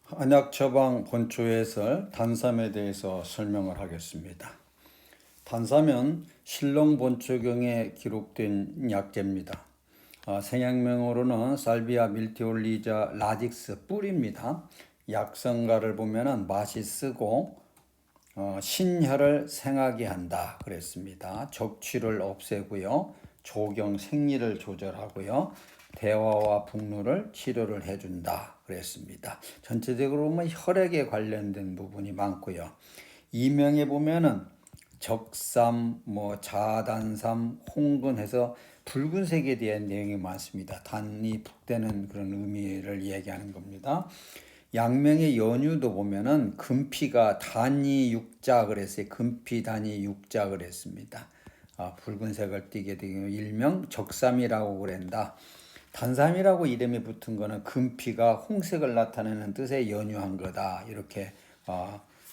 한약처방 본초 해설 단삼에 대해서 설명을 하겠습니다. 단삼은 신롱본초경에 기록된 약재입니다. 생약명으로는 살비아 밀티올리자 라딕스 뿔입니다. 약성가를 보면은 맛이 쓰고 신혈을 생하게 한다 그랬습니다. 적취를 없애고요. 조경 생리를 조절하고요. 대화와 북루를 치료를 해준다 그랬습니다. 전체적으로 보면 혈액에 관련된 부분이 많고요. 이명에 보면은 적삼, 자단삼, 홍근해서 붉은색에 대한 내용이 많습니다. 단이 북되는 그런 의미를 이야기하는 겁니다. 양명의 연유도 보면은 금피가 단이 육자 그랬어요. 금피 단이 육자 그랬습니다. 붉은색을 띠게 되면 일명 적삼이라고 그랬다. 단삼이라고 이름이 붙은 거는 금피가 홍색을 나타내는 뜻에 연유한 거다. 이렇게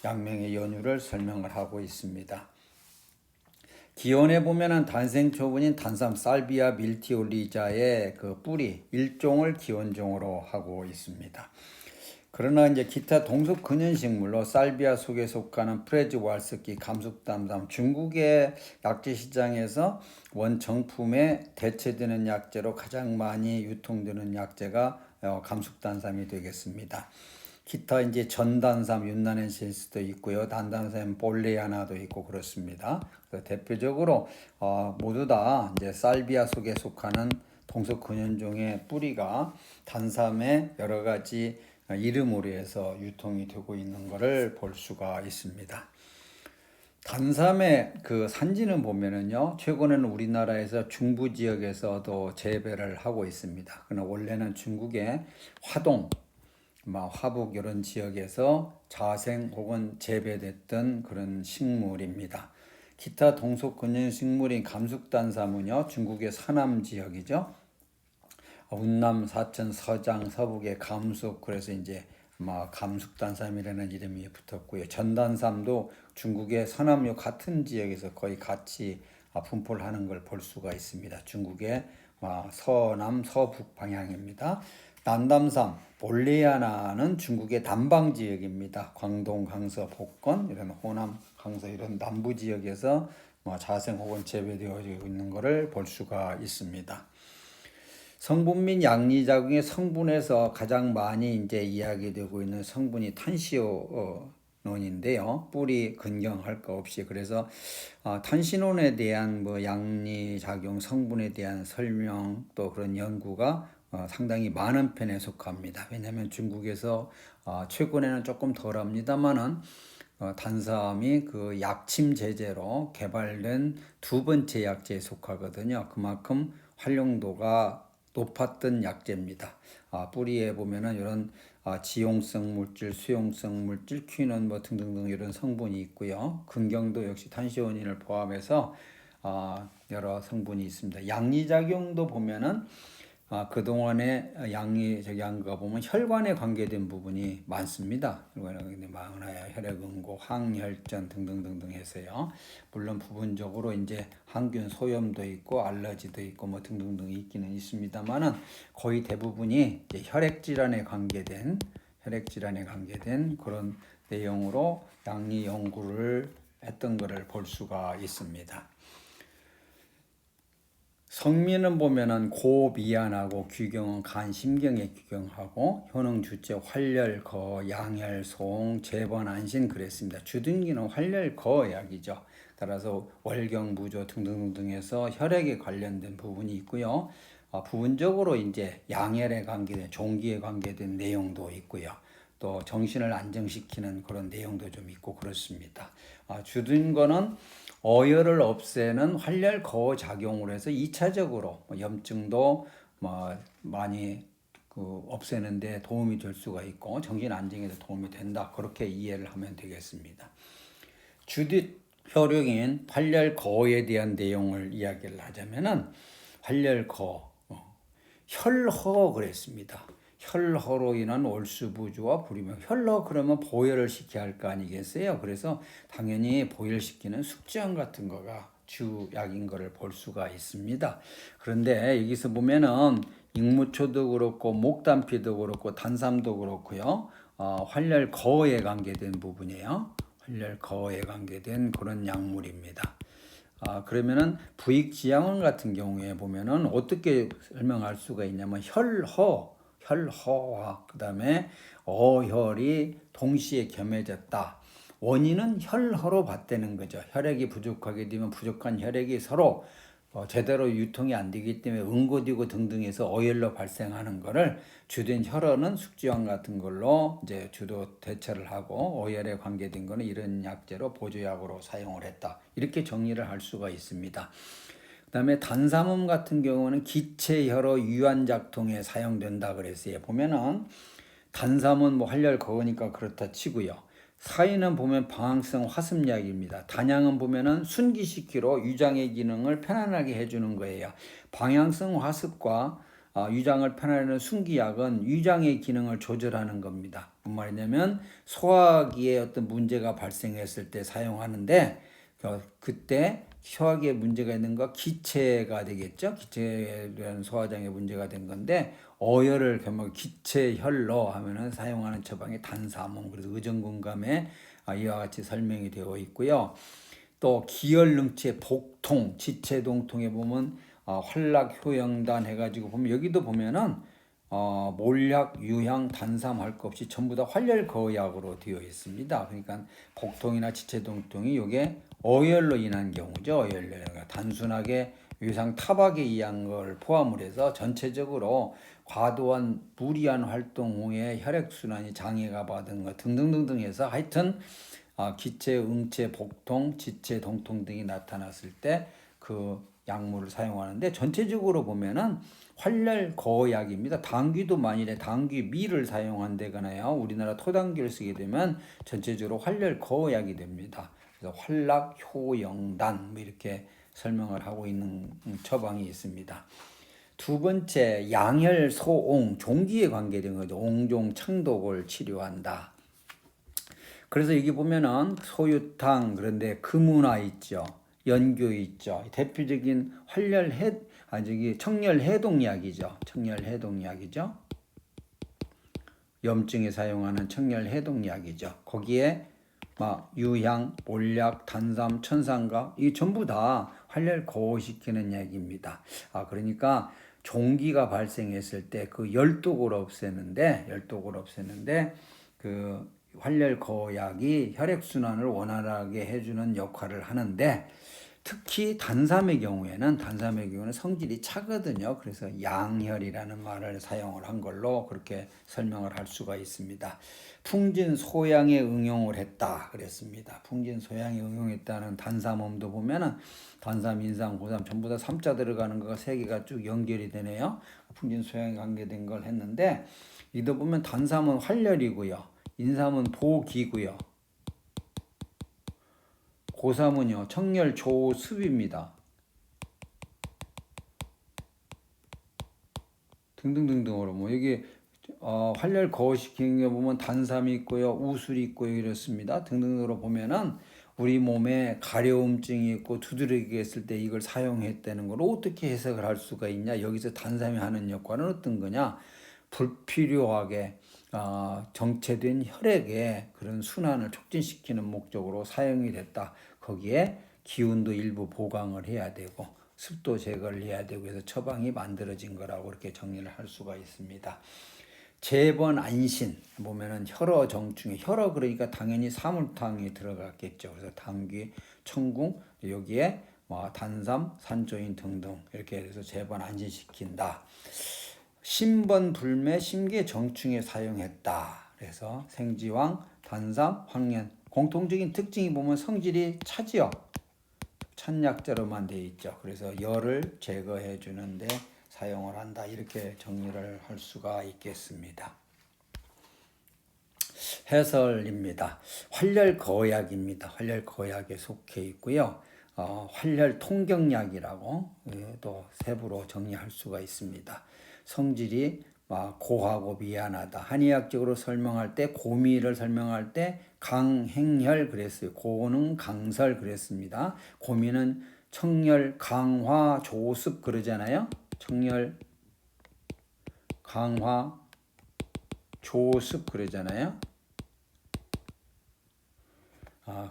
양명의 연유를 설명을 하고 있습니다. 기원에 보면은 단생 초분인 단삼 살비아 밀티올리자의 그 뿌리 일종을 기원종으로 하고 있습니다. 그러나 이제 기타 동속 근현식물로 살비아 속에 속하는 프레즈왈스키, 감숙담삼 중국의 약재 시장에서 원정품에 대체되는 약재로 가장 많이 유통되는 약재가 감숙단삼이 되겠습니다. 기타 이제 전단삼, 윤난엔신스도 있고요. 단단삼, 볼레아나도 있고 그렇습니다. 대표적으로 모두 다 이제 살비아 속에 속하는 동속 근현종의 뿌리가 단삼의 여러 가지 이름으로 해서 유통이 되고 있는 것을 볼 수가 있습니다. 단삼의 그 산지는 보면은요, 최근에는 우리나라에서 중부 지역에서도 재배를 하고 있습니다. 그러나 원래는 중국의 화동, 화북 이런 지역에서 자생 혹은 재배됐던 그런 식물입니다. 기타 동속 근현 식물인 감숙단삼은요, 중국의 서남 지역이죠. 운남, 사천, 서장, 서북의 감숙, 그래서 이제 감숙단삼이라는 이름이 붙었고요. 전단삼도 중국의 서남역 같은 지역에서 거의 같이 분포를 하는 걸 볼 수가 있습니다. 중국의 서남, 서북 방향입니다. 난담삼, 볼레아나는 중국의 남방 지역입니다. 광동, 강서, 복건, 이런 호남, 강서 이런 남부 지역에서 자생 혹은 재배되어 있는 것을 볼 수가 있습니다. 성분 및 양리작용의 성분에서 가장 많이 이제 이야기되고 있는 성분이 탄시노인데요. 뿌리 근경할 거 없이 그래서 탄시논에 대한 양리작용 성분에 대한 설명 또 그런 연구가 상당히 많은 편에 속합니다. 왜냐하면 중국에서 최근에는 조금 덜합니다만은 단삼이 그 약침 제제로 개발된 두 번째 약제에 속하거든요. 그만큼 활용도가 높았던 약재입니다. 뿌리에 보면은 이런 지용성 물질, 수용성 물질, 퀴논 등등등 이런 성분이 있고요. 근경도 역시 탄시오닌을 포함해서 여러 성분이 있습니다. 양리작용도 보면은 그동안에 양리작용과 보면 혈관에 관계된 부분이 많습니다. 혈관에 관계된 망나야, 혈액응고, 항혈전 등등등등 해서요. 물론 부분적으로 이제 항균 소염도 있고 알러지도 있고 등등등 있기는 있습니다만은 거의 대부분이 이제 혈액질환에 관계된 그런 내용으로 양리 연구를 했던 것을 볼 수가 있습니다. 성미는 보면은 고미안하고 규경은 간, 심경에 규경하고 효능 주체 활렬, 거, 양혈, 송, 재번, 안신 그랬습니다. 주등기는 활렬, 거 약이죠. 따라서 월경, 무조 등등등등해서 혈액에 관련된 부분이 있고요. 부분적으로 이제 양혈에 관계된 종기에 관계된 내용도 있고요. 또 정신을 안정시키는 그런 내용도 좀 있고 그렇습니다. 주둔거는 어혈을 없애는 활렬 거어 작용을 해서 2차적으로 염증도 많이 없애는데 도움이 될 수가 있고 정신 안정에도 도움이 된다. 그렇게 이해를 하면 되겠습니다. 주뒷 효력인 활렬 거어에 대한 내용을 이야기를 하자면은 활렬 거어, 혈허 그랬습니다. 혈허로 인한 올수부주와 불이명. 혈허 그러면 보혈을 시켜야 할 거 아니겠어요? 그래서 당연히 보혈시키는 숙주향 같은 거가 주약인 것을 볼 수가 있습니다. 그런데 여기서 보면은 익무초도 그렇고 목단피도 그렇고 단삼도 그렇고요. 활렬거에 관계된 부분이에요. 활렬거에 관계된 그런 약물입니다. 그러면은 부익지향원 같은 경우에 보면은 어떻게 설명할 수가 있냐면 혈허와 그다음에 어혈이 동시에 겸해졌다. 원인은 혈허로 봤다는 거죠. 혈액이 부족하게 되면 부족한 혈액이 서로 제대로 유통이 안 되기 때문에 응고되고 등등해서 어혈로 발생하는 거를 주된 혈흔은 숙지황 같은 걸로 이제 주로 대처를 하고 어혈에 관계된 거는 이런 약재로 보조약으로 사용을 했다. 이렇게 정리를 할 수가 있습니다. 그다음에 단삼음 같은 경우는 기체혈흔 유한작통에 사용된다 그랬어요. 보면은 단삼은 뭐 활혈 거으니까 그렇다 치고요. 사인은 보면 방향성 화습약입니다. 단양은 보면은 순기식기로 유장의 기능을 편안하게 해주는 거예요. 방향성 화습과 유장을 편안하는 순기약은 유장의 기능을 조절하는 겁니다. 뭔 말이냐면 소화기에 어떤 문제가 발생했을 때 사용하는데 그때 소화기에 문제가 있는 거 기체가 되겠죠. 기체에 대한 소화장에 문제가 된 건데 어혈을 기체혈로 하면은 사용하는 처방이 단삼음. 그래서 의정군감에 이와 같이 설명이 되어 있고요. 또 기혈능체 복통, 지체동통에 보면 활락효영단 해가지고 보면 여기도 보면은 몰약, 유향, 단삼 할 것 없이 전부 다 활혈거약으로 되어 있습니다. 그러니까 복통이나 지체동통이 이게 어혈로 인한 경우죠. 어혈로 단순하게 위상 타박에 의한 걸 포함을 해서 전체적으로 과도한 무리한 활동 후에 혈액순환이 장애가 받은 것 등등등등 해서 하여튼 기체, 응체, 복통, 지체, 동통 등이 나타났을 때 그 약물을 사용하는데 전체적으로 보면은 활혈거약입니다. 당귀도 만일에 당귀 미를 사용한다거나요, 우리나라 토당귀를 쓰게 되면 전체적으로 활혈거약이 됩니다. 그래서 활락효영단 뭐 이렇게 설명을 하고 있는 처방이 있습니다. 두 번째, 양혈소옹, 종기에 관계된 거죠. 옹종, 창독을 치료한다. 그래서 여기 보면은 소유탕, 그런데 금운화 있죠. 연교 있죠. 대표적인 청열해독약이죠. 청열해독약이죠. 염증에 사용하는 청열해독약이죠. 거기에 막 유향, 몰약, 단삼, 천상각 이 전부 다 활혈 거호시키는 약입니다. 그러니까 종기가 발생했을 때 그 열독을 없애는데 그 활혈 거약이 혈액 순환을 원활하게 해주는 역할을 하는데 특히 단삼의 경우에는 성질이 차거든요. 그래서 양혈이라는 말을 사용을 한 걸로 그렇게 설명을 할 수가 있습니다. 풍진소양에 응용을 했다 그랬습니다. 풍진소양에 응용했다는 단삼음도 보면은 단삼, 인삼, 고삼 전부 다 삼자 들어가는 거가 세 개가 쭉 연결이 되네요. 풍진소양에 관계된 걸 했는데 이도 보면 단삼은 활혈이고요. 인삼은 보기고요. 고삼은요 청열조습입니다. 등등등등으로 뭐 여기 활혈 거시키는 게 보면 단삼이 있고요, 우술이 있고요 이렇습니다. 등등으로 보면은 우리 몸에 가려움증이 있고 두드러기가 있을 때 이걸 사용했다는 걸 어떻게 해석을 할 수가 있냐? 여기서 단삼이 하는 역할은 어떤 거냐? 불필요하게 정체된 혈액의 그런 순환을 촉진시키는 목적으로 사용이 됐다. 거기에 기운도 일부 보강을 해야 되고 습도 제거를 해야 되고 해서 처방이 만들어진 거라고 이렇게 정리를 할 수가 있습니다. 재번 안신 보면은 혈어 정충에 혈어 그러니까 당연히 사물탕이 들어갔겠죠. 그래서 당귀, 청궁 여기에 단삼, 산조인 등등 이렇게 해서 재번 안신시킨다. 신번 불매 심계 정충에 사용했다. 그래서 생지황, 단삼, 황련 공통적인 특징이 보면 성질이 차지요. 찬약자로만 되어 있죠. 그래서 열을 제거해 주는데 사용을 한다. 이렇게 정리를 할 수가 있겠습니다. 해설입니다. 활혈거약입니다. 활혈거약에 속해 있고요. 활혈통경약이라고 또 세부로 정리할 수가 있습니다. 성질이 고하고 미안하다. 한의학적으로 설명할 때 고미를 설명할 때 강행혈 그랬어요. 고는 강설 그랬습니다. 고미는 청열, 강화, 조습 그러잖아요. 청열, 강화, 조습 그러잖아요.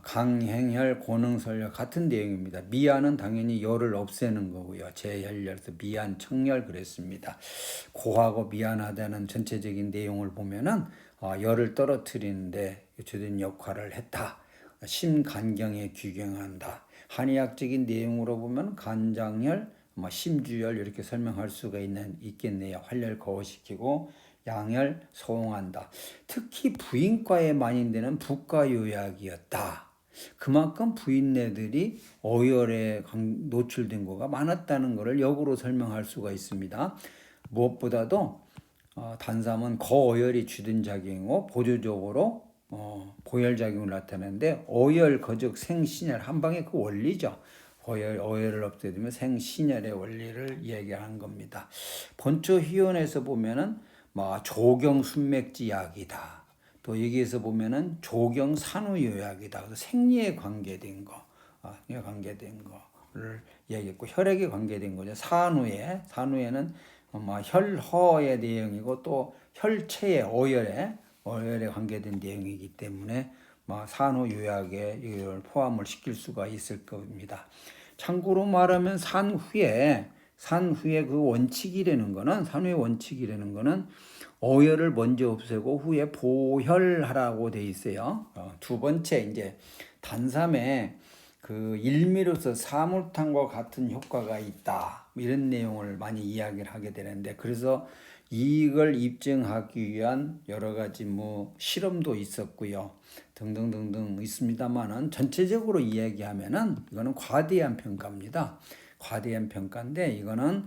강행혈, 고능설열 같은 내용입니다. 미안은 당연히 열을 없애는 거고요. 제혈열에서 미안, 청열 그랬습니다. 고하고 미안하다는 전체적인 내용을 보면은 열을 떨어뜨리는데 주된 역할을 했다. 심간경에 귀경한다. 한의학적인 내용으로 보면 간장열, 심주열 이렇게 설명할 수가 있겠네요. 활열 거시키고 양열 소홍한다. 특히 부인과에 많이 되는 부가요약이었다. 그만큼 부인네들이 어열에 노출된 거가 많았다는 것을 역으로 설명할 수가 있습니다. 무엇보다도 단삼은 거어열이 주된 작용이고 보조적으로 보혈작용을 나타내는데 어열, 거적, 생신열 한 방에 그 원리죠. 어열을 없애두면 생신열의 원리를 이야기한 겁니다. 본초희원에서 보면은 조경순맥지약이다. 또 여기에서 보면은 조경산후요약이다. 그래서 생리에 관계된 거, 관계된 거를 얘기했고 혈액에 관계된 거죠. 산후에는 혈허의 내용이고 또 혈체의 어열에 관계된 내용이기 때문에 산후요약에 이걸 포함을 시킬 수가 있을 겁니다. 참고로 말하면 산후의 그 산후의 원칙이라는 거는 어열을 먼저 없애고 후에 보혈하라고 돼 있어요. 두 번째 이제 단삼에 그 일미로서 사물탕과 같은 효과가 있다. 이런 내용을 많이 이야기를 하게 되는데 그래서 이걸 입증하기 위한 여러 가지 실험도 있었고요. 등등등등 있습니다만은 전체적으로 이야기하면은 이거는 과대한 평가입니다. 과대한 평가인데 이거는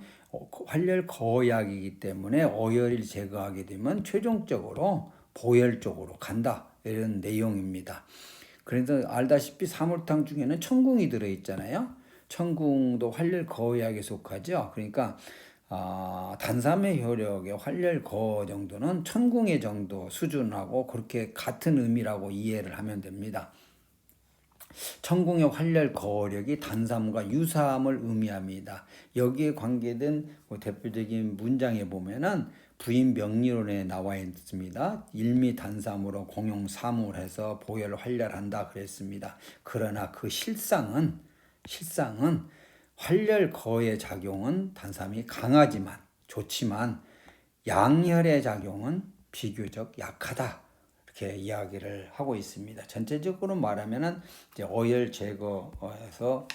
활열 거약이기 때문에 어열을 제거하게 되면 최종적으로 보혈 쪽으로 간다. 이런 내용입니다. 그래서 알다시피 사물탕 중에는 천궁이 들어있잖아요. 천궁도 활열 거약에 속하죠. 그러니까 단삼의 효력의 활열 거 정도는 천궁의 정도 수준하고 그렇게 같은 의미라고 이해를 하면 됩니다. 천궁의 활열 거력이 단삼과 유사함을 의미합니다. 여기에 관계된 대표적인 문장에 보면은 부인 명리론에 나와 있습니다. 일미 단삼으로 공용 사물해서 보혈 활열한다 그랬습니다. 그러나 그 실상은 활열 거의 작용은 단삼이 강하지만 좋지만 양혈의 작용은 비교적 약하다. 이렇게 이야기를 하고 있습니다. 전체적으로 말하면은 이제 어열 제거해서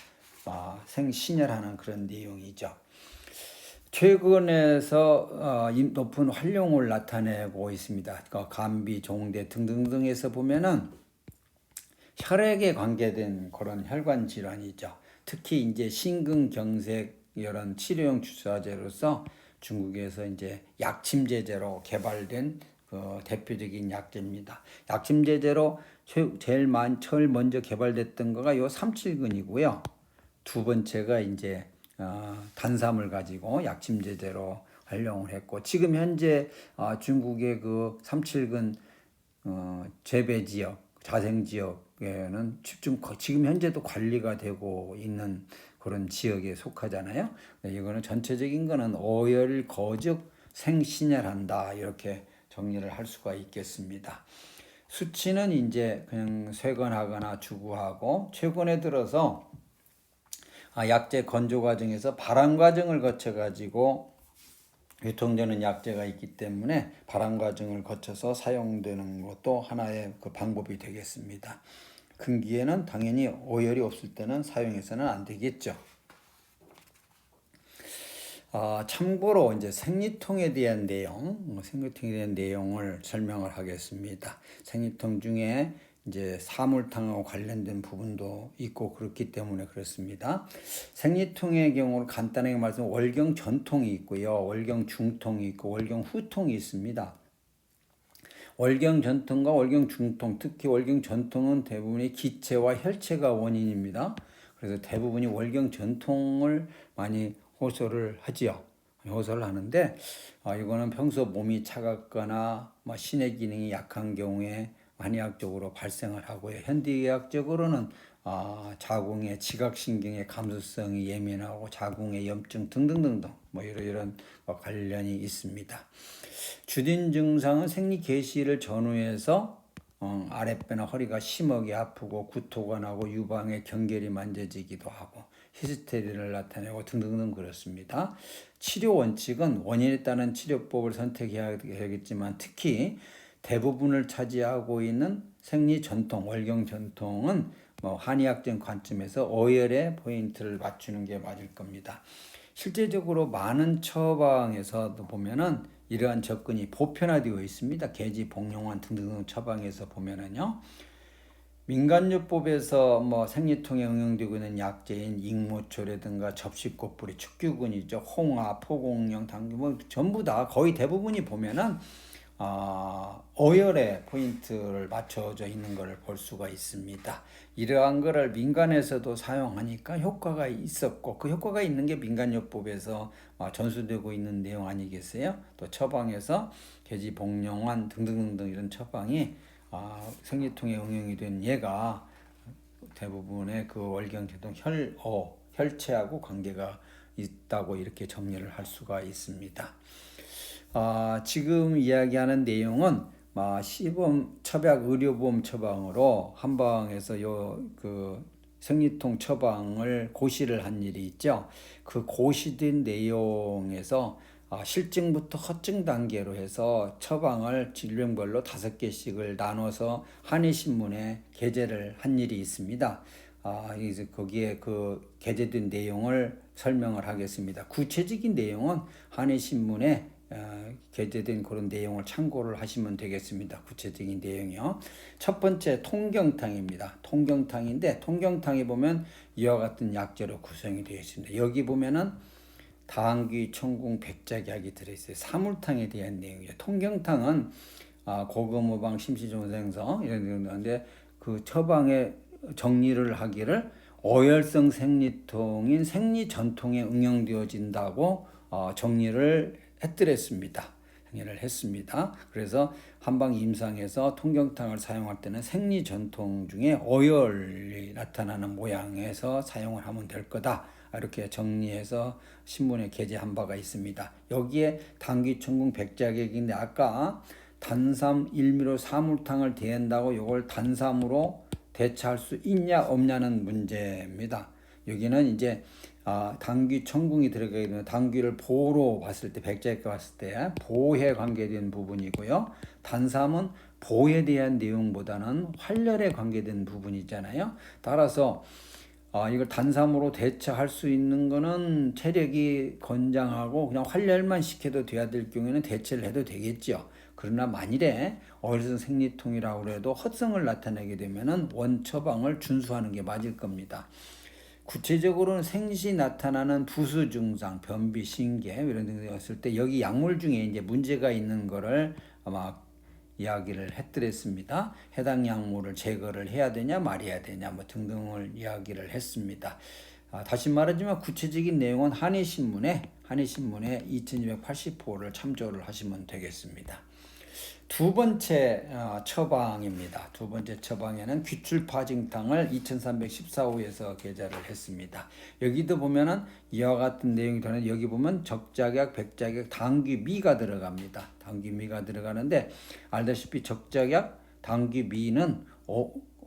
생신혈하는 그런 내용이죠. 최근에서 높은 활용을 나타내고 있습니다. 감비, 종대 등등등에서 보면은 혈액에 관계된 그런 혈관 질환이죠. 특히 이제 심근경색 이런 치료용 주사제로서 중국에서 이제 약침제제로 개발된 대표적인 약제입니다. 약침제제로 제일 먼저 개발됐던 거가 요 삼칠근이고요. 두 번째가 이제 단삼을 가지고 약침제제로 활용을 했고 지금 현재 중국의 그 삼칠근 재배 지역, 자생 지역에는 지금 현재도 관리가 되고 있는 그런 지역에 속하잖아요. 이거는 전체적인 거는 어열, 거적, 생신혈한다 이렇게 정리를 할 수가 있겠습니다. 수치는 이제 그냥 쇄건하거나 주구하고 최근에 들어서 약제 건조 과정에서 발암 과정을 거쳐 가지고 유통되는 약제가 있기 때문에 발암 과정을 거쳐서 사용되는 것도 하나의 그 방법이 되겠습니다. 금기에는 당연히 오열이 없을 때는 사용해서는 안 되겠죠. 참고로 이제 생리통에 대한 내용을 설명을 하겠습니다. 생리통 중에 이제 사물탕하고 관련된 부분도 있고 그렇기 때문에 그렇습니다. 생리통의 경우를 간단하게 말하면 월경 전통이 있고요. 월경 중통이 있고 월경 후통이 있습니다. 월경 전통과 월경 중통, 특히 월경 전통은 대부분이 기체와 혈체가 원인입니다. 그래서 대부분이 월경 전통을 많이 호소를 하지요. 호소를 하는데 이거는 평소 몸이 차갑거나 신의 기능이 약한 경우에 한의학적으로 발생을 하고요. 현대의학적으로는 자궁의 지각신경의 감수성이 예민하고 자궁의 염증 등등등등 이런 관련이 있습니다. 주된 증상은 생리 개시를 전후해서 아랫배나 허리가 심하게 아프고 구토가 나고 유방에 경결이 만져지기도 하고 히스테리를 나타내고 등등등 그렇습니다. 치료 원칙은 원인에 따른 치료법을 선택해야겠지만 특히 대부분을 차지하고 있는 생리 전통, 월경 전통은 한의학적 관점에서 어혈의 포인트를 맞추는 게 맞을 겁니다. 실제적으로 많은 처방에서도 보면은 이러한 접근이 보편화되어 있습니다. 계지, 복용환 등등 처방에서 보면은요. 민간요법에서 생리통에 응용되고 있는 약재인 익모초라든가 접시꽃뿌리, 축규근이죠. 홍화, 포공령, 당귀 전부 다 거의 대부분이 보면은 어혈의 포인트를 맞춰져 있는 것을 볼 수가 있습니다. 이러한 것을 민간에서도 사용하니까 효과가 있었고 그 효과가 있는 게 민간요법에서 전수되고 있는 내용 아니겠어요? 또 처방에서 계지, 복용환 등등등 이런 처방이 생리통에 응용이 된 예가 대부분의 그 월경계통 혈체하고 관계가 있다고 이렇게 정리를 할 수가 있습니다. 지금 이야기하는 내용은 시범 처약 의료보험 처방으로 한방에서 그 생리통 처방을 고시를 한 일이 있죠. 그 고시된 내용에서 실증부터 허증 단계로 해서 처방을 질병별로 5개씩을 나눠서 한의신문에 게재를 한 일이 있습니다. 이제 거기에 그 게재된 내용을 설명을 하겠습니다. 구체적인 내용은 한의신문에 게재된 그런 내용을 참고를 하시면 되겠습니다. 구체적인 내용이요. 첫 번째 통경탕입니다. 통경탕인데 통경탕에 보면 이와 같은 약재로 구성이 되어 있습니다. 여기 보면은 당귀, 청궁, 백작약이 들어있어요. 사물탕에 대한 내용이죠. 통경탕은 고금호방, 심시종생서 이런 건데 그 처방에 정리를 하기를 어혈성 생리통인 생리전통에 응용되어진다고 정리를 했습니다. 그래서 한방 임상에서 통경탕을 사용할 때는 생리전통 중에 어혈이 나타나는 모양에서 사용을 하면 될 거다. 이렇게 정리해서 신문에 게재한 바가 있습니다. 여기에 당귀, 청궁, 백작액인데 아까 단삼 1미로 사물탕을 대한다고 이걸 단삼으로 대체할 수 있냐 없냐는 문제입니다. 여기는 이제 당귀, 청궁이 들어가게 되면 당귀를 보로 봤을 때, 백작액과 봤을 때 보에 관계된 부분이고요. 단삼은 보에 대한 내용보다는 활혈에 관계된 부분이잖아요. 따라서 이걸 단삼으로 대처할 수 있는 거는 체력이 건장하고 그냥 활혈만 시켜도 돼야 될 경우에는 대체를 해도 되겠죠. 그러나 만일에 어혈성 생리통이라고 해도 헛성을 나타내게 되면은 원처방을 준수하는 게 맞을 겁니다. 구체적으로는 생시 나타나는 부수 증상, 변비, 신개 이런 등이었을 때 여기 약물 중에 이제 문제가 있는 거를 아마 이야기를 해드렸습니다. 해당 약물을 제거를 해야 되냐 말해야 되냐 등등을 이야기를 했습니다. 다시 말하지만 구체적인 내용은 한의신문에 2280호를 참조를 하시면 되겠습니다. 두 번째 처방입니다. 두 번째 처방에는 귀출파증탕을 2314호에서 게재를 했습니다. 여기도 보면은 이와 같은 내용이 되는 여기 보면 적작약, 백작약, 당귀미가 들어갑니다. 당귀미가 들어가는데 알다시피 적작약, 당귀미는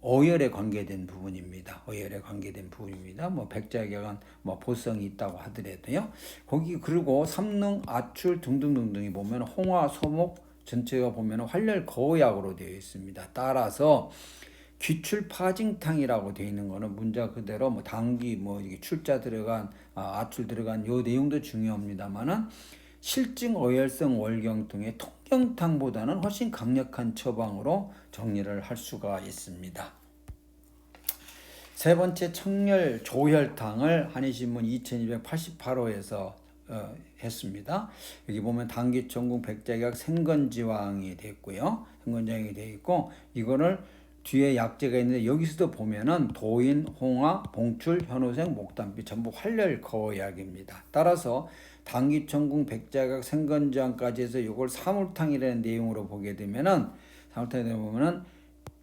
어혈에 관계된 부분입니다. 어혈에 관계된 부분입니다. 백작약은 보성이 있다고 하더라도요. 거기 그리고 삼능, 아출 등등등등이 보면 홍화, 소목 전체가 보면 활혈 거약으로 되어 있습니다. 따라서 귀출파증탕이라고 되어 있는 거는 문자 그대로 당귀 이게 출자 들어간 아출 들어간 요 내용도 중요합니다만은 실증 어혈성 월경통의 통경탕보다는 훨씬 강력한 처방으로 정리를 할 수가 있습니다. 세 번째 청열 조혈탕을 한의신문 2288호에서 했습니다. 여기 보면 당귀, 청궁, 백작약, 생건지왕이 됐고요. 생건지왕이 되어 있고 이거를 뒤에 약재가 있는데 여기서도 보면은 도인, 홍화, 봉출, 현우생, 목단비 전부 활혈 거약입니다. 따라서 당귀, 청궁, 백작약, 생건지왕까지 해서 이걸 사물탕이라는 내용으로 보게 되면은 사물탕에 보면은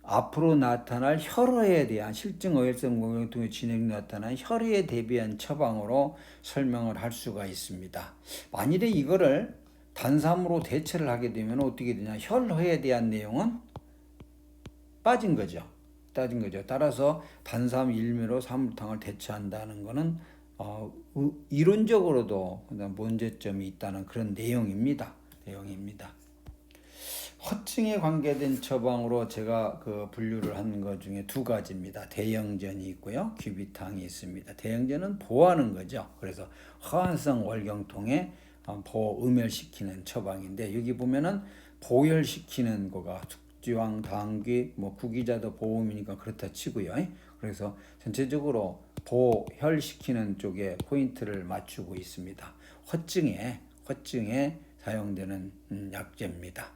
앞으로 나타날 혈어에 대한 실증 어혈성 월경통의 진행에 나타난 혈어에 대비한 처방으로 설명을 할 수가 있습니다. 만일에 이거를 단삼으로 대체를 하게 되면 어떻게 되냐? 혈어에 대한 내용은 빠진 거죠. 따라서 단삼 일미로 사물탕을 대체한다는 것은 이론적으로도 문제점이 있다는 그런 내용입니다. 허증에 관계된 처방으로 제가 그 분류를 한 것 중에 두 가지입니다. 대영전이 있고요, 귀비탕이 있습니다. 대영전은 보하는 거죠. 그래서 허한성 월경통에 음혈시키는 처방인데, 여기 보면은 보혈시키는 거가 숙지왕, 당귀, 구기자도 보음이니까 그렇다 치고요. 그래서 전체적으로 보혈시키는 쪽에 포인트를 맞추고 있습니다. 허증에 사용되는 약재입니다.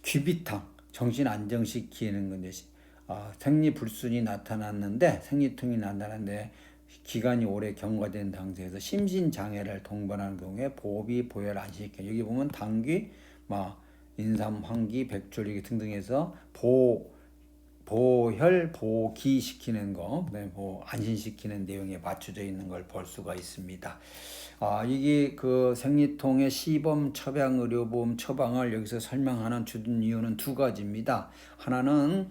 귀비탕, 정신 안정시키는 건데, 생리불순이 나타났는데, 생리통이 나타났는데 기간이 오래 경과된 상태에서 심신장애를 동반하는 경우에 보비, 보혈 안시켜. 여기 보면 당귀, 인삼, 황기, 백졸 등등해서 보혈, 보기시키는 거, 안신시키는 내용에 맞춰져 있는 걸 볼 수가 있습니다. 이게 그 생리통의 시범 처방, 의료보험 처방을 여기서 설명하는 주된 이유는 두 가지입니다. 하나는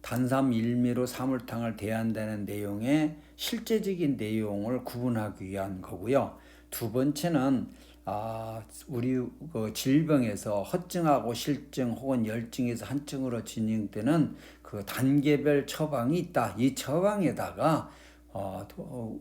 단삼 일미로 사물탕을 대한다는 내용의 실제적인 내용을 구분하기 위한 거고요. 두 번째는 우리 그 질병에서 허증하고 실증 혹은 열증에서 한증으로 진행되는 그 단계별 처방이 있다. 이 처방에다가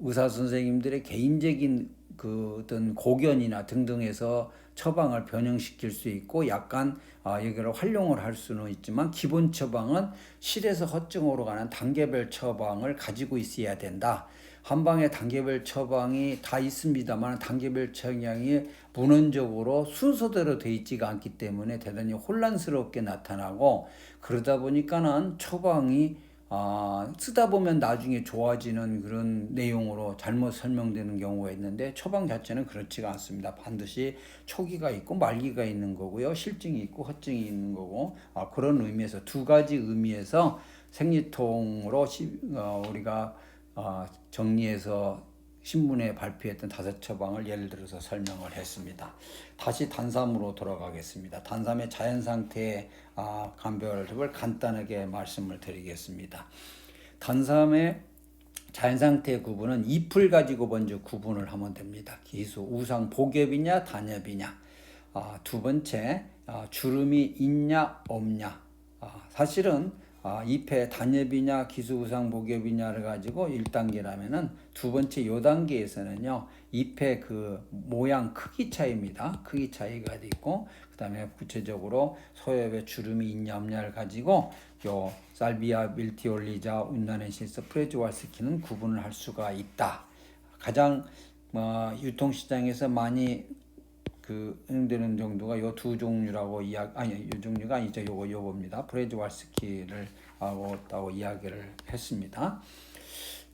의사 선생님들의 개인적인 그 어떤 고견이나 등등에서 처방을 변형시킬 수 있고, 약간 여기를 활용을 할 수는 있지만, 기본 처방은 실에서 허증으로 가는 단계별 처방을 가지고 있어야 된다. 한방에 단계별 처방이 다 있습니다만, 단계별 처방이 문헌적으로 순서대로 되어 있지가 않기 때문에 대단히 혼란스럽게 나타나고, 그러다 보니까는 처방이 쓰다 보면 나중에 좋아지는 그런 내용으로 잘못 설명되는 경우가 있는데, 처방 자체는 그렇지가 않습니다. 반드시 초기가 있고 말기가 있는 거고요, 실증이 있고 허증이 있는 거고, 그런 의미에서 두 가지 의미에서 생리통으로 우리가 정리해서 신문에 발표했던 5처방을 예를 들어서 설명을 했습니다. 다시 단삼으로 돌아가겠습니다. 단삼의 자연상태의 감별을 간단하게 말씀을 드리겠습니다. 단삼의 자연상태의 구분은 잎을 가지고 먼저 구분을 하면 됩니다. 기수, 우상, 복엽이냐 단엽이냐. 두 번째, 주름이 있냐 없냐. 사실은 잎의 단엽이냐 기수, 우상, 복엽이냐를 가지고 1단계라면은 두 번째 요 단계에서는요, 잎의 그 모양 크기 차이입니다. 크기 차이가 있고, 그 다음에 구체적으로 소엽의 주름이 있냐 없냐를 가지고 요 살비아 밀티올리자, 운나넨시스, 프레즈왈스키는 구분을 할 수가 있다. 가장 유통시장에서 많이 응되는 정도가 요 두 종류라고 이 종류가 아니죠. 요겁니다. 프레즈왈스키를 하고 이야기를 했습니다.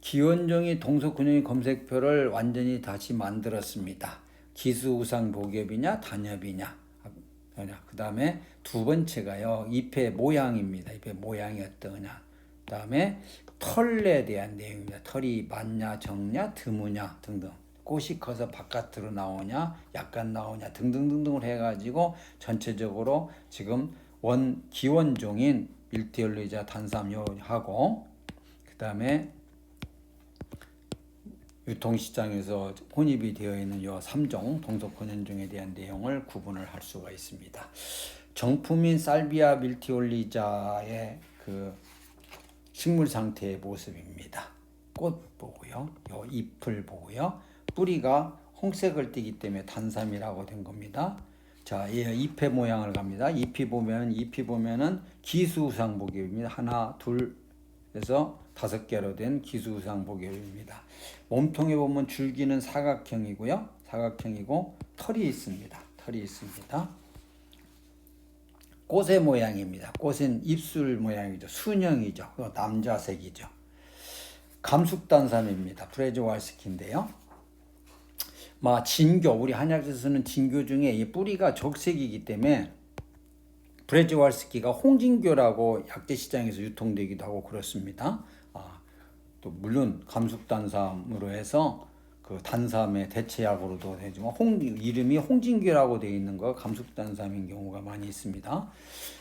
기원종이 동서군용이 검색표를 완전히 다시 만들었습니다. 기수, 우상, 복엽이냐 단엽이냐. 그 다음에 두 번째가요, 잎의 모양입니다. 잎의 모양이 어떠냐. 그 다음에 털에 대한 내용입니다. 털이 많냐 적냐 드무냐 등등. 꽃이 커서 바깥으로 나오냐 약간 나오냐 등등등등을 해가지고 전체적으로 지금 기원종인 밀티올리자 단삼요하고, 그 다음에 유통시장에서 혼입이 되어 있는 요 3종 동서곤연종에 대한 내용을 구분을 할 수가 있습니다. 정품인 살비아 밀티올리자의 그 식물 상태의 모습입니다. 꽃 보고요, 요 잎을 보고요, 뿌리가 홍색을 띠기 때문에 단삼이라고 된 겁니다. 자, 잎의 모양을 갑니다. 잎이 보면은 기수우상복엽입니다. 하나, 둘 해서 5개로 된 기수우상복엽입니다. 몸통에 보면 줄기는 사각형이고요. 사각형이고 털이 있습니다. 꽃의 모양입니다. 꽃은 입술 모양이죠. 순형이죠. 남자색이죠. 감숙단삼입니다. 프레즈왈스키인데요. 진교, 우리 한약에서 쓰는 진교 중에 이 뿌리가 적색이기 때문에 브레즈왈스키가 홍진교라고 약재 시장에서 유통되기도 하고 그렇습니다. 또 물론 감숙단삼으로 해서 그 단삼의 대체약으로도 되지만 이름이 홍진교라고 되어 있는 거 감숙단삼인 경우가 많이 있습니다.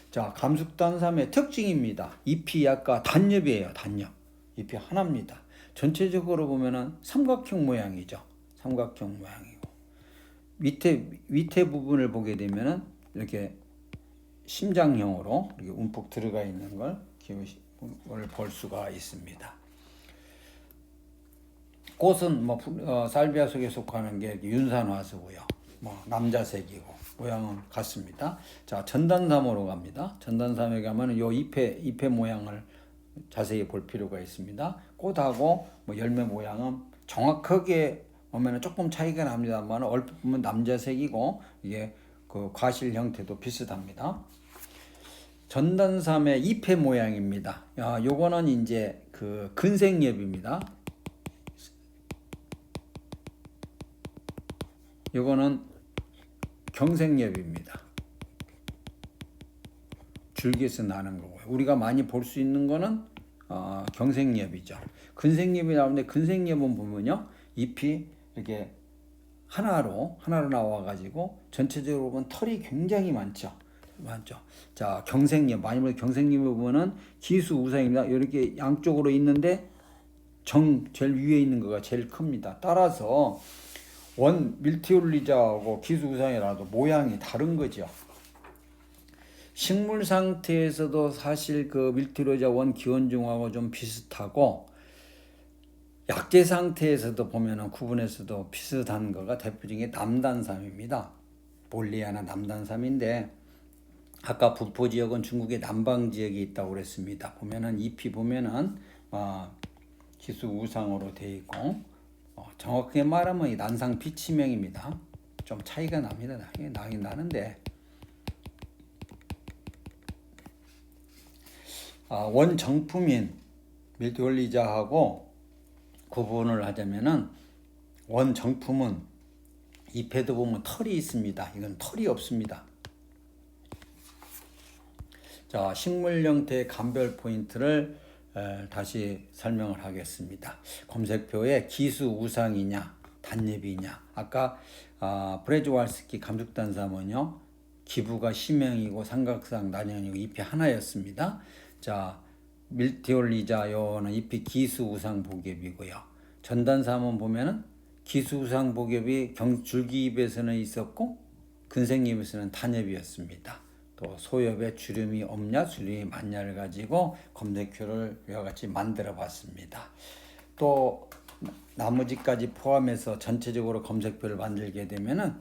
자, 자, 감숙단삼의 특징입니다. 잎이 아까 단엽이에요. 단엽. 잎이 하나입니다. 전체적으로 보면은 삼각형 모양이죠. 삼각형 모양이고 밑에 부분을 보게 되면은 이렇게 심장형으로 이렇게 움푹 들어가 있는 걸 볼 수가 있습니다. 꽃은 살비아 속에 속하는 게 윤산화수고요. 남자색이고 모양은 같습니다. 자, 전단삼으로 갑니다. 전단삼에 가면은 요 잎의 모양을 자세히 볼 필요가 있습니다. 꽃하고 열매 모양은 정확하게 보면은 조금 차이가 납니다만 얼핏 보면 남자색이고 이게 그 과실 형태도 비슷합니다. 전단삼의 잎의 모양입니다. 요거는 이제 그 근생엽입니다. 요거는 경생엽입니다. 줄기에서 나는 거고요. 우리가 많이 볼 수 있는 거는 경생엽이죠. 근생엽이 나오는데 근생엽은 보면요, 잎이 이렇게 하나로 나와가지고 전체적으로 보면 털이 굉장히 많죠. 자, 경생엽 많이 보면 경생엽 부분은 기수우상입니다. 이렇게 양쪽으로 있는데 제일 위에 있는 거가 제일 큽니다. 따라서 원 밀티올리자하고 기수우상이라도 모양이 다른 거죠. 식물 상태에서도 사실 그 밀티올리자 원 기원종하고 좀 비슷하고 약재 상태에서도 보면은 구분해서도 비슷한 거가 대표적인 남단삼입니다. 볼리아나 남단삼인데 아까 북부 지역은 중국의 남방 지역에 있다고 그랬습니다. 보면은 잎이 보면은 기수우상으로 되어 있고 정확하게 말하면 이 난상 비치명입니다. 좀 차이가 납니다. 나긴 나는데 원정품인 밀티올리자하고 구분을 하자면은 원정품은 잎에도 보면 털이 있습니다. 이건 털이 없습니다. 자, 식물 형태의 감별 포인트를 다시 설명을 하겠습니다. 검색표에 기수우상이냐 단엽이냐, 아까 브레즈왈스키 감숙단삼은요 기부가 심형이고 삼각상 난형이고 잎이 하나였습니다. 자, 밀티올리자요는 잎이 기수우상 복엽이고요. 전단삼은 보면은 기수우상 복엽이 줄기잎에서는 있었고 근생잎에서는 단엽이었습니다. 또 소엽에 주름이 없냐 주름이 많냐를 가지고 검색표를 이와 같이 만들어 봤습니다. 또 나머지까지 포함해서 전체적으로 검색표를 만들게 되면은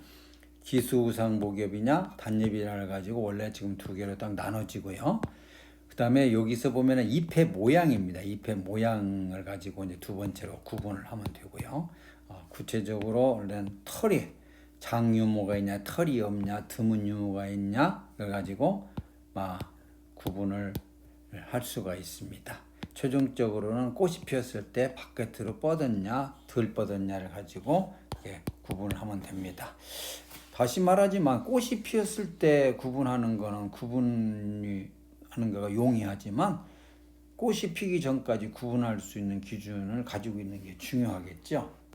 기수우상 복엽이냐 단엽이냐를 가지고 원래 지금 두 개로 딱 나눠지고요. 그 다음에 여기서 보면은 잎의 모양입니다. 잎의 모양을 가지고 이제 두 번째로 구분을 하면 되고요. 구체적으로 원래는 털이 장유모가 있냐, 털이 없냐, 드문 유모가 있냐, 그래가지고 구분을 할 수가 있습니다. 최종적으로는 꽃이 피었을 때 바깥으로 뻗었냐, 덜 뻗었냐를 가지고 구분을 하면 됩니다. 다시 말하지만 꽃이 피었을 때 구분하는 거는 구분이 하는 거가 용이하지만 꽃이 피기 전까지 구분할 수 있는 기준을 가지고 있는 게 중요하겠죠.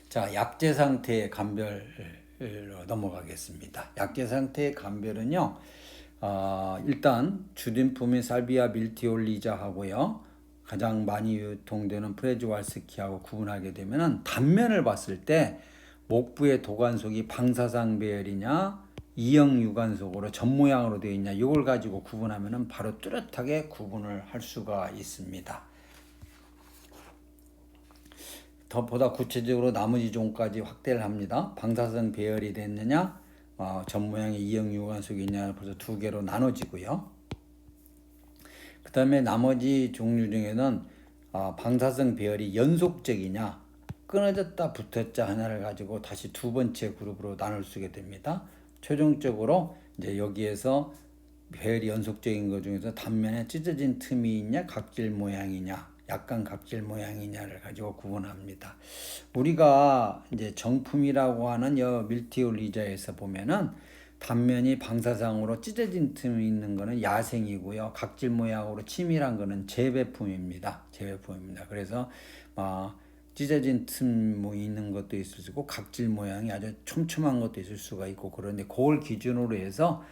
자, 약재 상태의 감별로 넘어가겠습니다. 약재 상태의 감별은요, 일단 주된품인 살비아 밀티올리자하고요, 가장 많이 유통되는 프레즈왈스키하고 구분하게 되면은 단면을 봤을 때 목부의 도관속이 방사상 배열이냐 이형 유관속으로 전 모양으로 되어 있냐, 이걸 가지고 구분하면은 바로 뚜렷하게 구분을 할 수가 있습니다. 보다 구체적으로 나머지 종까지 확대를 합니다. 방사성 배열이 됐느냐, 전 모양의 이형 유관속이냐, 벌써 두 개로 나눠지고요. 그 다음에 나머지 종류 중에는 방사성 배열이 연속적이냐, 끊어졌다 붙었자 하나를 가지고 다시 두 번째 그룹으로 나눌 수가 됩니다. 최종적으로 이제 여기에서 배열이 연속적인 것 중에서 단면에 찢어진 틈이 있냐, 각질 모양이냐, 약간 각질 모양이냐를 가지고 구분합니다. 우리가 이제 정품이라고 하는 밀티올리자에서 보면은 단면이 방사상으로 찢어진 틈이 있는 거는 야생이고요. 각질 모양으로 치밀한 거는 재배품입니다. 그래서 찢어진 틈이 있는 것도 있을 수 있고 각질 모양이 아주 촘촘한 것도 있을 수가 있고, 그런데 그걸 기준으로 해서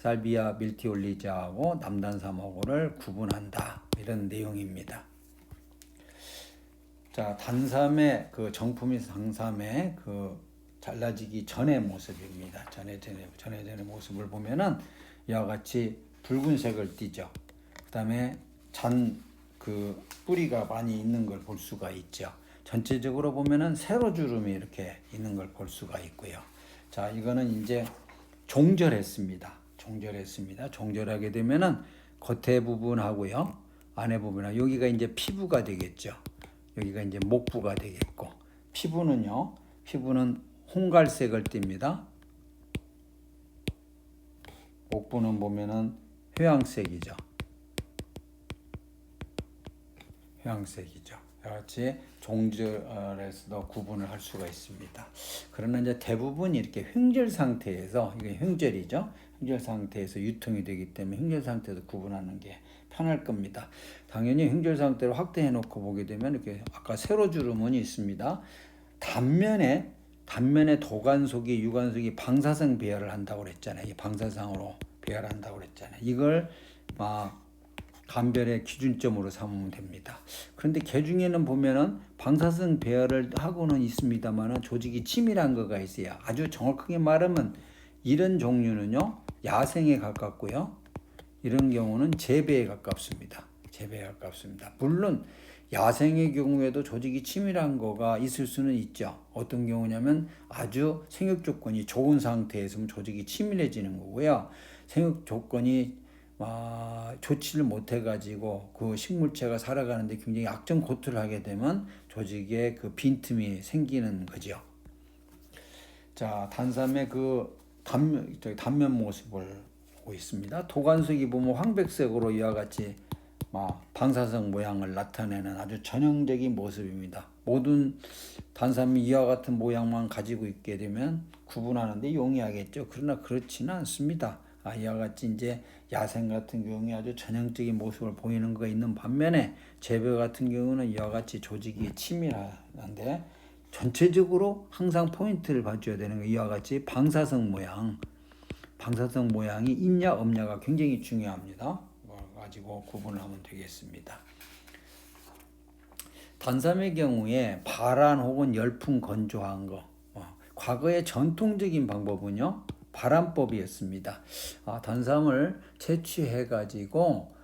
살비아 밀티올리자하고 남단삼하고를 구분한다. 이런 내용입니다. 자, 단삼의 그 정품이 상삼의 그 잘라지기 전의 모습입니다. 전의 모습을 보면은 이와 같이 붉은색을 띠죠. 그다음에 그 뿌리가 많이 있는 걸 볼 수가 있죠. 전체적으로 보면은 세로주름이 이렇게 있는 걸 볼 수가 있고요. 자, 이거는 이제 종절했습니다. 종절하게 되면은 겉에 부분하고요, 안에 부분하고 여기가 이제 피부가 되겠죠. 여기가 이제 목부가 되겠고, 피부는 홍갈색을 띱니다. 목부는 보면은 회양색이죠. 같이 종절에서도 구분을 할 수가 있습니다. 그러나 이제 대부분 이렇게 횡절 상태에서, 이게 횡절이죠. 횡절 상태에서 유통이 되기 때문에 횡절 상태에서 구분하는 게 편할 겁니다. 당연히 횡절 상태로 확대해 놓고 보게 되면 이렇게 아까 세로주름은 있습니다. 단면에 도관속이, 유관속이 방사성 배열을 한다고 그랬잖아요. 이 방사성으로 배열한다고 그랬잖아요. 이걸 감별의 기준점으로 삼으면 됩니다. 그런데 개 중에는 보면은 방사성 배열을 하고는 있습니다만은 조직이 치밀한 거가 있어요. 아주 정확하게 말하면 이런 종류는요, 야생에 가깝고요, 이런 경우는 재배에 가깝습니다. 물론 야생의 경우에도 조직이 치밀한 거가 있을 수는 있죠. 어떤 경우냐면 아주 생육 조건이 좋은 상태에서는 조직이 치밀해지는 거고요. 생육 조건이 좋지를 못해가지고 그 식물체가 살아가는데 굉장히 악전고투를 하게 되면 조직에 그 빈틈이 생기는 거죠. 자, 단삼의 그 단면 모습을 보고 있습니다. 도관석이 보면 황백색으로 이와 같이 방사성 모양을 나타내는 아주 전형적인 모습입니다. 모든 단삼이 이와 같은 모양만 가지고 있게 되면 구분하는데 용이하겠죠. 그러나 그렇지는 않습니다. 이와 같이 이제 야생 같은 경우에 아주 전형적인 모습을 보이는 거가 있는 반면에 재배 같은 경우는 이와 같이 조직이 치밀한데, 전체적으로 항상 포인트를 봐줘야 되는 거, 이와 같이 방사성 모양이 있냐 없냐가 굉장히 중요합니다. 가지고 구분을 하면 되겠습니다. 단삼의 경우에 발한 혹은 열풍 건조한 거, 과거의 전통적인 방법은요, 발암법이었습니다. 단삼을 채취해 가지고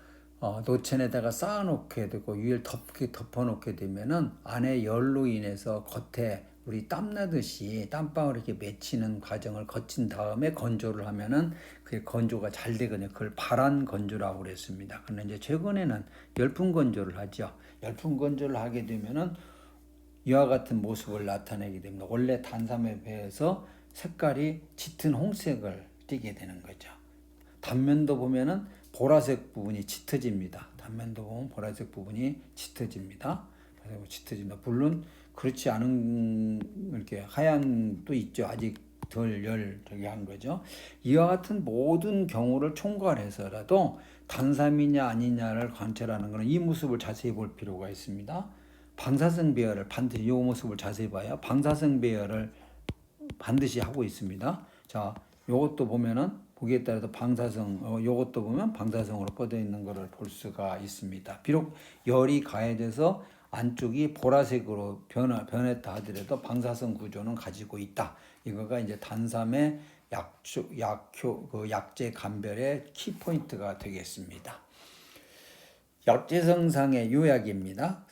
노천에다가 쌓아놓게 되고 위를 덮어놓게 되면은 안에 열로 인해서 겉에 우리 땀나듯이 땀방울 이렇게 맺히는 과정을 거친 다음에 건조를 하면은 그 건조가 잘 되거든요. 그걸 발암 건조라고 그랬습니다. 그런데 이제 최근에는 열풍 건조를 하죠. 열풍 건조를 하게 되면은 이와 같은 모습을 나타내게 됩니다. 원래 단삼에 비해서 색깔이 짙은 홍색을 띠게 되는 거죠. 단면도 보면은 보라색 부분이 짙어집니다. 물론 그렇지 않은 이렇게 하얀도 있죠. 아직 덜 한 거죠. 이와 같은 모든 경우를 총괄해서라도 단삼이냐 아니냐를 관찰하는 것은 이 모습을 자세히 볼 필요가 있습니다. 방사성 배열을 반드시 이 모습을 자세히 봐야 방사성 배열을 반드시 하고 있습니다. 자, 요것도 보면은 보기에 따라서 요것도 보면 방사성으로 뻗어 있는 것을 볼 수가 있습니다. 비록 열이 가해져서 안쪽이 보라색으로 변했다 하더라도 방사성 구조는 가지고 있다. 이거가 이제 단삼의 약재 감별의 키포인트가 되겠습니다. 약재성상의 요약입니다.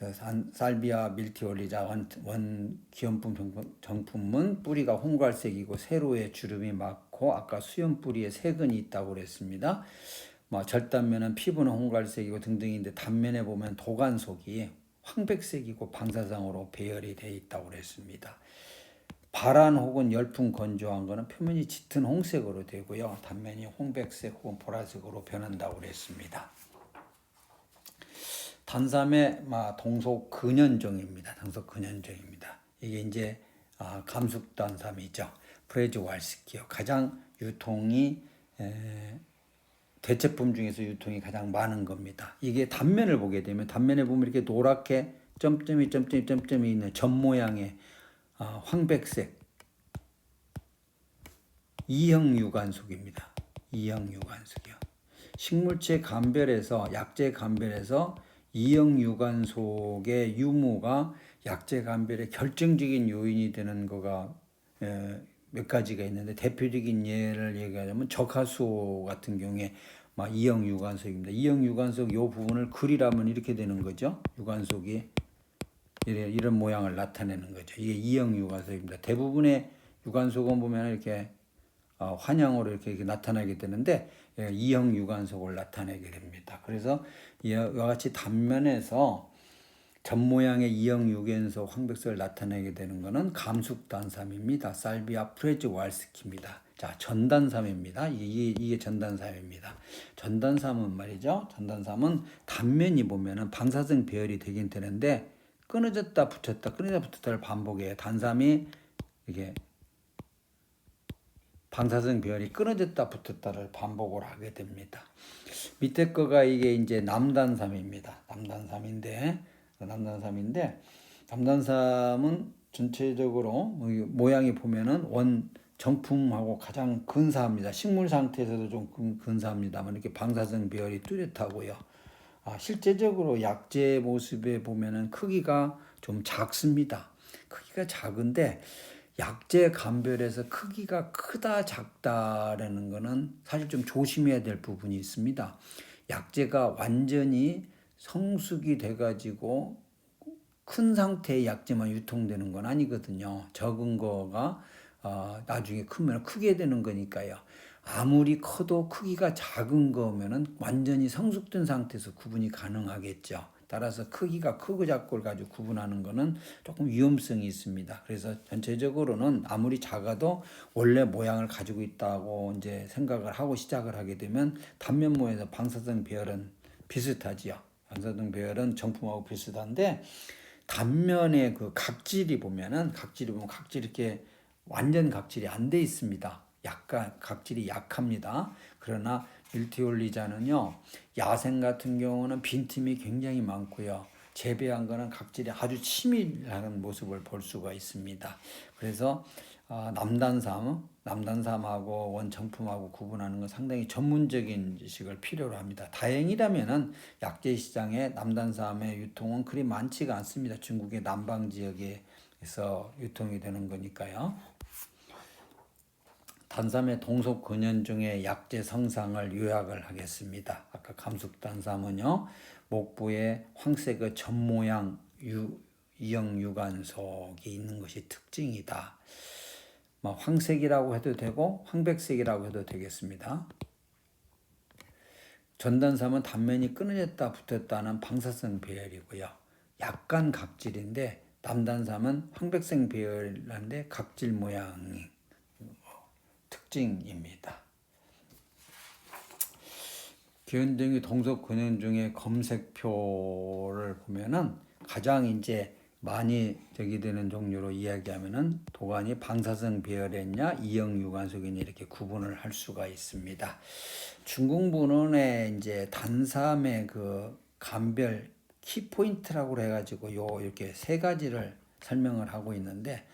살비아 밀티올리자 원 기원품 정품은 뿌리가 홍갈색이고 세로에 주름이 많고 아까 수염 뿌리에 세근이 있다고 그랬습니다. 절단면은 피부는 홍갈색이고 등등인데 단면에 보면 도관속이 황백색이고 방사성으로 배열이 되어 있다고 그랬습니다. 발한 혹은 열풍 건조한 거는 표면이 짙은 홍색으로 되고요. 단면이 홍백색 혹은 보라색으로 변한다고 그랬습니다. 단삼의 동속 근연종입니다. 이게 이제 감숙 단삼이죠. 프레즈왈스키요. 가장 유통이 대체품 중에서 유통이 가장 많은 겁니다. 이게 단면을 보게 되면 단면에 보면 이렇게 노랗게 점점이 있는 점 모양의 황백색 2형 유관속입니다. 이형 유관속이요. 식물체 감별에서 약재 감별에서 이형 유관속의 유무가 약재 감별의 결정적인 요인이 되는 거가 몇 가지가 있는데, 대표적인 예를 얘기하자면 적하수호 같은 경우에 막 이형 유관속입니다. 이형 유관속 요 부분을 그리라면 이렇게 되는 거죠. 유관속이 이런 모양을 나타내는 거죠. 이게 이형 유관속입니다. 대부분의 유관속은 보면 이렇게 환양으로 이렇게 나타나게 되는데, 이형 유관속을 나타내게 됩니다. 그래서 이와 같이 단면에서 전 모양의 이형 유관속 황백색을 나타내게 되는 것은 감숙단삼입니다. 살비아 프레즈왈스키입니다. 자, 전단삼입니다. 이게 전단삼입니다. 전단삼은 말이죠. 전단삼은 단면이 보면은 방사성 배열이 되긴 되는데, 끊어졌다 붙였다를 반복해요. 단삼이 이게 방사성 배열이 끊어졌다 붙었다를 반복을 하게 됩니다. 밑에 거가 이게 이제 남단삼입니다. 남단삼은 전체적으로 모양이 보면은 원 정품하고 가장 근사합니다. 식물 상태에서도 좀 근사합니다만 이렇게 방사성 배열이 뚜렷하고요. 실제적으로 약재 모습에 보면은 크기가 좀 작습니다. 크기가 작은데 약재 감별에서 크기가 크다 작다라는 거는 사실 좀 조심해야 될 부분이 있습니다. 약재가 완전히 성숙이 돼가지고 큰 상태의 약재만 유통되는 건 아니거든요. 적은 거가 나중에 크면 크게 되는 거니까요. 아무리 커도 크기가 작은 거면은 완전히 성숙된 상태에서 구분이 가능하겠죠. 따라서 크기가 크고 작고를 가지고 구분하는 거는 조금 위험성이 있습니다. 그래서 전체적으로는 아무리 작아도 원래 모양을 가지고 있다고 이제 생각을 하고 시작을 하게 되면 단면 모양에서 방사성 배열은 비슷하지요. 방사성 배열은 정품하고 비슷한데, 단면의 그 각질이 보면 각질이 이렇게 완전 각질이 안 돼 있습니다. 약간 각질이 약합니다. 그러나 밀티올리자는요, 야생 같은 경우는 빈틈이 굉장히 많고요. 재배한 거는 각질이 아주 치밀한 모습을 볼 수가 있습니다. 그래서 남단삼하고 원정품하고 구분하는 건 상당히 전문적인 지식을 필요로 합니다. 다행이라면은 약재 시장에 남단삼의 유통은 그리 많지가 않습니다. 중국의 남방 지역에서 유통이 되는 거니까요. 단삼의 동속 근현종의 약재 성상을 요약을 하겠습니다. 아까 감숙단삼은요, 목부에 황색의 전모양 이형 유관속이 있는 것이 특징이다. 황색이라고 해도 되고 황백색이라고 해도 되겠습니다. 전단삼은 단면이 끊어졌다 붙었다는 방사성 배열이고요. 약간 각질인데, 남단삼은 황백색 배열인데 각질 모양이 특징입니다. 기현종의 동속 근현종의 검색표를 보면은 가장 이제 많이 되는 종류로 이야기하면은 도관이 방사성 배열했냐 이형 유관속이냐 이렇게 구분을 할 수가 있습니다. 중국 문헌에 이제 단삼의 그 감별 키포인트라고 해가지고 이렇게 세 가지를 설명을 하고 있는데,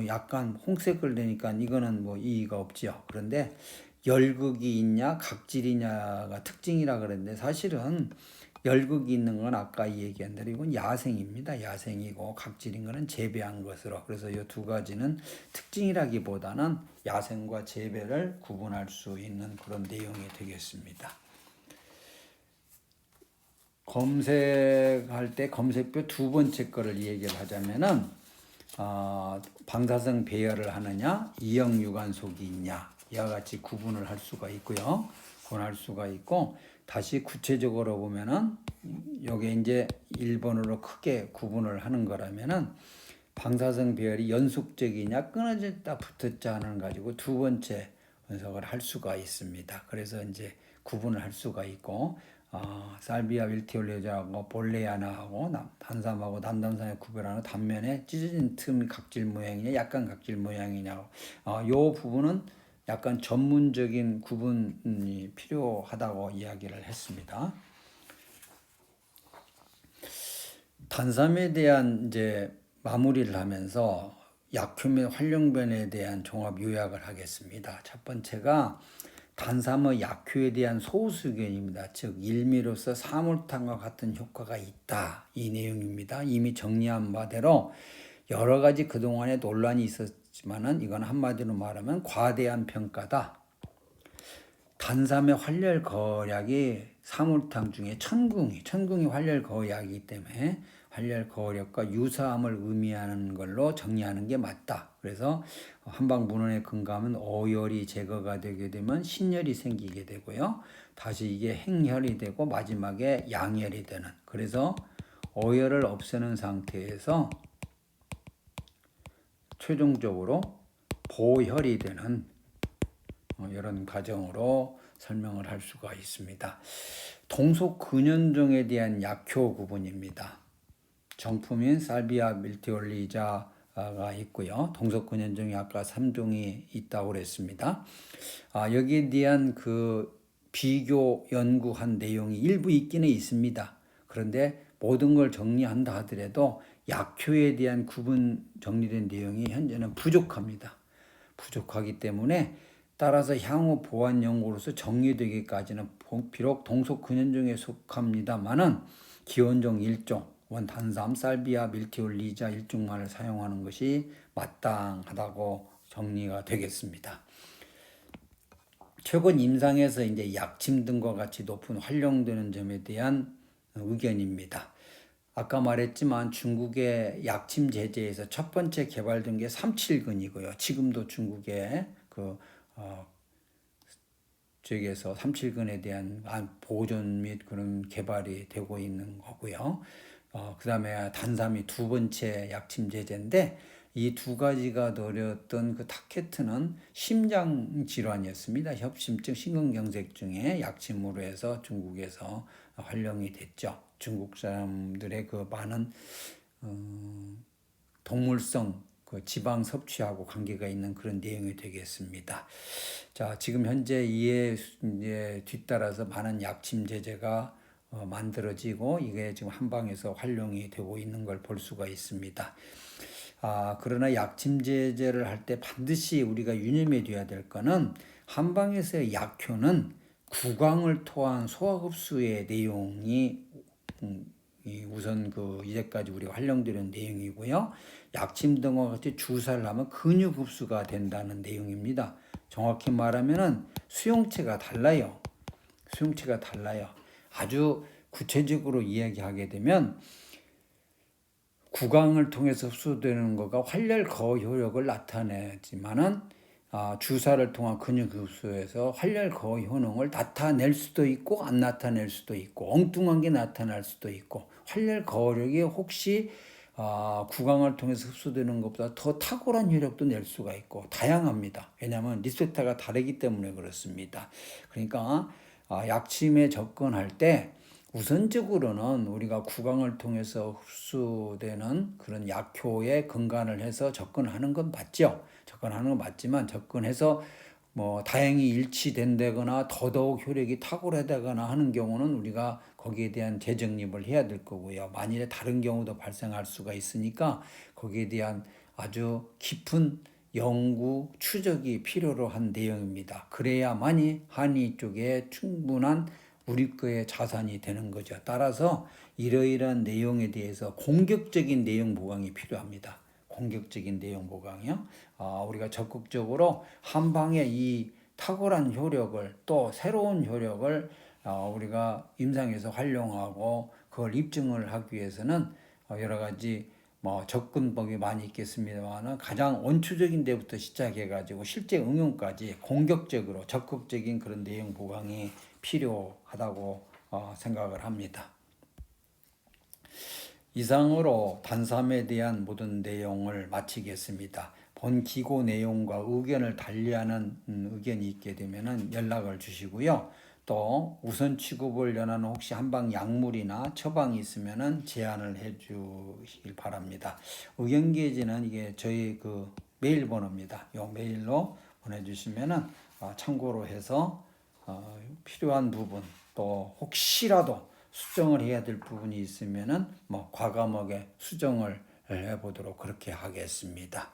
약간 홍색을 내니까 이거는 이의가 없지요. 그런데 열극이 있냐 각질이냐가 특징이라 그랬는데, 사실은 열극이 있는 건 아까 얘기한 대로 이건 야생입니다. 야생이고 각질인 거는 재배한 것으로. 그래서 이 두 가지는 특징이라기보다는 야생과 재배를 구분할 수 있는 그런 내용이 되겠습니다. 검색할 때 검색표 두 번째 거를 얘기를 하자면은 방사성 배열을 하느냐 이형 유관속이 있냐 이와 같이 구분을 할 수가 있고요. 구분할 수가 있고, 다시 구체적으로 보면은 요게 이제 1번으로 크게 구분을 하는 거라면은 방사성 배열이 연속적이냐 끊어졌다 붙었자 하는 가지고 두 번째 분석을 할 수가 있습니다. 그래서 이제 구분을 할 수가 있고, 살비아 밀티올리자하고 볼레아나하고 단삼하고 남단삼의 구별하는 단면에 찢어진 틈 각질 모양이냐 약간 각질 모양이냐, 요 부분은 약간 전문적인 구분이 필요하다고 이야기를 했습니다. 단삼에 대한 이제 마무리를 하면서 약효 및 활용변에 대한 종합 요약을 하겠습니다. 첫 번째가 단삼의 약효에 대한 소수 의견입니다. 즉 일미로서 사물탕과 같은 효과가 있다. 이 내용입니다. 이미 정리한 바대로 여러 가지 그동안에 논란이 있었지만은 이건 한마디로 말하면 과대한 평가다. 단삼의 활렬 거약이 사물탕 중에 천궁이 활렬 거약이기 때문에 활렬 거력과 유사함을 의미하는 걸로 정리하는 게 맞다. 그래서 한방 문헌에 근거하면 어열이 제거가 되게 되면 신열이 생기게 되고요. 다시 이게 행열이 되고 마지막에 양열이 되는. 그래서 어열을 없애는 상태에서 최종적으로 보혈이 되는 이런 과정으로 설명을 할 수가 있습니다. 동속 근현종에 대한 약효 구분입니다. 정품인 살비아 밀티올리자가 있고요. 동속 근현종이 아까 3종이 있다고 그랬습니다. 여기에 대한 그 비교 연구한 내용이 일부 있기는 있습니다. 그런데 모든 걸 정리한다 하더라도 약효에 대한 구분 정리된 내용이 현재는 부족합니다. 부족하기 때문에 따라서 향후 보완 연구로서 정리되기까지는 비록 동속 근현종에 속합니다만은 기원종 1종 원단삼 살비아 밀티올리자 1종만을 사용하는 것이 마땅하다고 정리가 되겠습니다. 최근 임상에서 이제 약침 등과 같이 높은 활용되는 점에 대한 의견입니다. 아까 말했지만 중국의 약침 제제에서 첫 번째 개발된 게 삼칠근이고요. 지금도 중국의 쪽에서 삼칠근에 대한 보존 및 그런 개발이 되고 있는 거고요. 그 다음에 단삼이 두 번째 약침 제제인데 이 두 가지가 노렸던 그 타케트는 심장 질환이었습니다. 협심증, 심근경색증의 약침으로 해서 중국에서 활용이 됐죠. 중국 사람들의 그 많은 동물성 그 지방 섭취하고 관계가 있는 그런 내용이 되겠습니다. 자, 지금 현재 이에 이제 뒤따라서 많은 약침 제제가 만들어지고 이게 지금 한방에서 활용이 되고 있는 걸 볼 수가 있습니다. 그러나 약침 제제를 할 때 반드시 우리가 유념해 둬야 될 거는 한방에서의 약효는 구강을 통한 소화흡수의 내용이 우선 그 이제까지 우리가 활용되는 내용이고요. 약침 등과 같이 주사를 하면 근육 흡수가 된다는 내용입니다. 정확히 말하면은 수용체가 달라요. 아주 구체적으로 이야기하게 되면 구강을 통해서 흡수되는 거가 활렬 거 효력을 나타내지만은 주사를 통한 근육 흡수에서 활렬 거 효능을 나타낼 수도 있고 안 나타낼 수도 있고 엉뚱한 게 나타날 수도 있고 활렬 거력이 혹시 구강을 통해서 흡수되는 것보다 더 탁월한 효력도 낼 수가 있고 다양합니다. 왜냐하면 리셉터가 다르기 때문에 그렇습니다. 그러니까 약침에 접근할 때 우선적으로는 우리가 구강을 통해서 흡수되는 그런 약효에 근간을 해서 접근하는 건 맞죠. 접근하는 건 맞지만 접근해서 뭐 다행히 일치된다거나 더더욱 효력이 탁월하다거나 하는 경우는 우리가 거기에 대한 재정립을 해야 될 거고요. 만일에 다른 경우도 발생할 수가 있으니까 거기에 대한 아주 깊은 연구, 추적이 필요로 한 내용입니다. 그래야만이 한의 쪽에 충분한 우리 거의 자산이 되는 거죠. 따라서 이러이러한 내용에 대해서 공격적인 내용 보강이 필요합니다. 공격적인 내용 보강이요. 우리가 적극적으로 한방의 이 탁월한 효력을 또 새로운 효력을 우리가 임상에서 활용하고 그걸 입증을 하기 위해서는 여러 가지 접근법이 많이 있겠습니다만 가장 원초적인 데부터 시작해 가지고 실제 응용까지 공격적으로 적극적인 그런 내용 보강이 필요하다고 생각을 합니다. 이상으로 단삼에 대한 모든 내용을 마치겠습니다. 본 기고 내용과 의견을 달리하는 의견이 있게 되면 연락을 주시고요. 또 우선 취급을 연하는 혹시 한방 약물이나 처방이 있으면 제안을 해 주시길 바랍니다. 의견 게시는 이게 저희 그 메일 번호입니다. 이 메일로 보내주시면 참고로 해서 필요한 부분 또 혹시라도 수정을 해야 될 부분이 있으면은 과감하게 수정을 해보도록 그렇게 하겠습니다.